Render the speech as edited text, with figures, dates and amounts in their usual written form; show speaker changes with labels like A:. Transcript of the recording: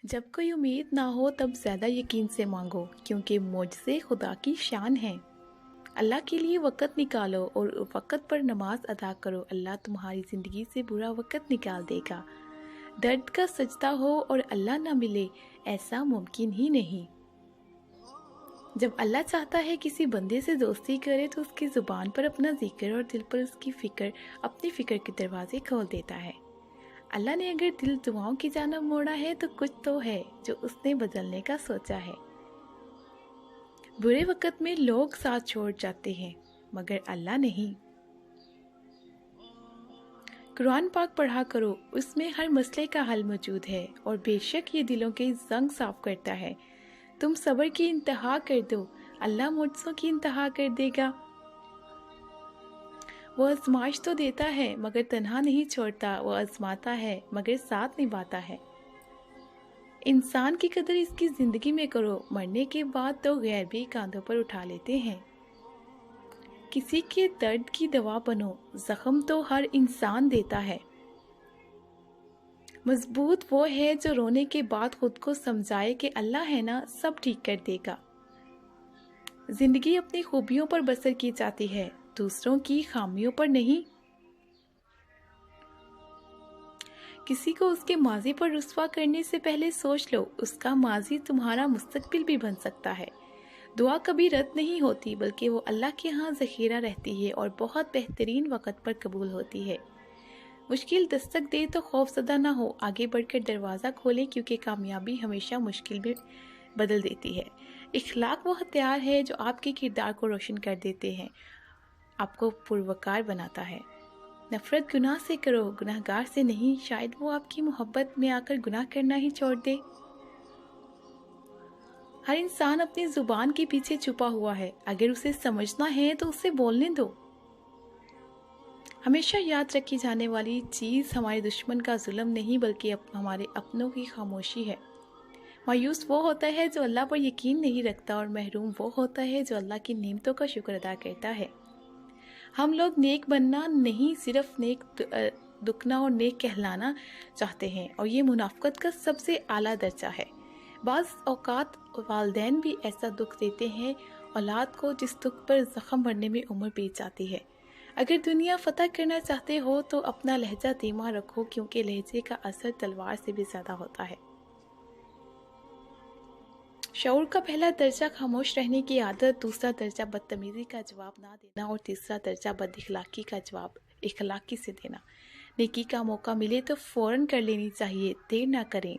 A: जब कोई उम्मीद ना हो तब ज़्यादा यकीन से मांगो, क्योंकि मुझसे खुदा की शान है। अल्लाह के लिए वक़्त निकालो और वक़्त पर नमाज अदा करो। अल्लाह तुम्हारी ज़िंदगी से बुरा वक़्त निकाल देगा। दर्द का सजदा हो और अल्लाह ना मिले, ऐसा मुमकिन ही नहीं। जब अल्लाह चाहता है किसी बंदे से दोस्ती करे तो उसकी ज़ुबान पर अपना जिक्र और दिल पर उसकी अपनी फ़िक्र के दरवाजे खोल देता है। अल्लाह ने अगर दिल दुआओं की जानब मोड़ा है तो कुछ तो है जो उसने बदलने का सोचा है। बुरे वक़्त में लोग साथ छोड़ जाते हैं, मगर अल्लाह नहीं। कुरान पाक पढ़ा करो, उसमें हर मसले का हल मौजूद है और बेशक ये दिलों के ज़ंग साफ करता है। तुम सब्र की इंतहा कर दो, अल्लाह मुझसों की इंतहा कर देगा। वो आजमाइश तो देता है मगर तन्हा नहीं छोड़ता, वो आजमाता है मगर साथ निभाता है। इंसान की कदर इसकी ज़िंदगी में करो, मरने के बाद तो गैर भी कांधों पर उठा लेते हैं। किसी के दर्द की दवा बनो, जख्म तो हर इंसान देता है। मजबूत वो है जो रोने के बाद खुद को समझाए कि अल्लाह है ना, सब ठीक कर देगा। जिंदगी अपनी खूबियों पर बसर की जाती है, दूसरों की खामियों पर नहीं। किसी को उसके माजी पर रुस्वा करने से पहले सोच लो, उसका माजी तुम्हारा मुस्तकबिल भी बन सकता है। दुआ कभी रद्द नहीं होती, बल्कि वो अल्लाह के यहाँ ज़ख़ीरा रहती है और बहुत बेहतरीन वक़्त पर कबूल होती है। मुश्किल दस्तक दे तो खौफज़दा ना हो, आगे बढ़कर दरवाज़ा खोलें, क्योंकि कामयाबी हमेशा मुश्किल में बदल देती है। इखलाक वो हथियार है जो आपके किरदार को रोशन कर देते हैं, आपको पुरवकार बनाता है। नफरत गुनाह से करो, गुनाहगार से नहीं, शायद वो आपकी मोहब्बत में आकर गुनाह करना ही छोड़ दे। हर इंसान अपनी जुबान के पीछे छुपा हुआ है, अगर उसे समझना है तो उसे बोलने दो। हमेशा याद रखी जाने वाली चीज़ हमारे दुश्मन का जुल्म नहीं, बल्कि हमारे अपनों की खामोशी है। मायूस वो होता है जो अल्लाह पर यकीन नहीं रखता, और महरूम वो होता है जो अल्लाह की नेमतों का शुक्र अदा करता है। हम लोग नेक बनना नहीं, सिर्फ नेक दुखना और नेक कहलाना चाहते हैं, और ये मुनाफ़क़त का सबसे आला दर्जा है। बाज़ औक़ात वालिदैन भी ऐसा दुख देते हैं औलाद को जिस दुख पर ज़ख्म भरने में उम्र बीत जाती है। अगर दुनिया फ़तह करना चाहते हो तो अपना लहजा धीमा रखो, क्योंकि लहजे का असर तलवार से भी ज़्यादा होता है। शऊर का पहला दर्जा खामोश रहने की आदत, दूसरा दर्जा बदतमीज़ी का जवाब ना देना, और तीसरा दर्जा बदइखलाकी का जवाब इखलाकी से देना। नेकी का मौका मिले तो फ़ौरन कर लेनी चाहिए, देर ना करें।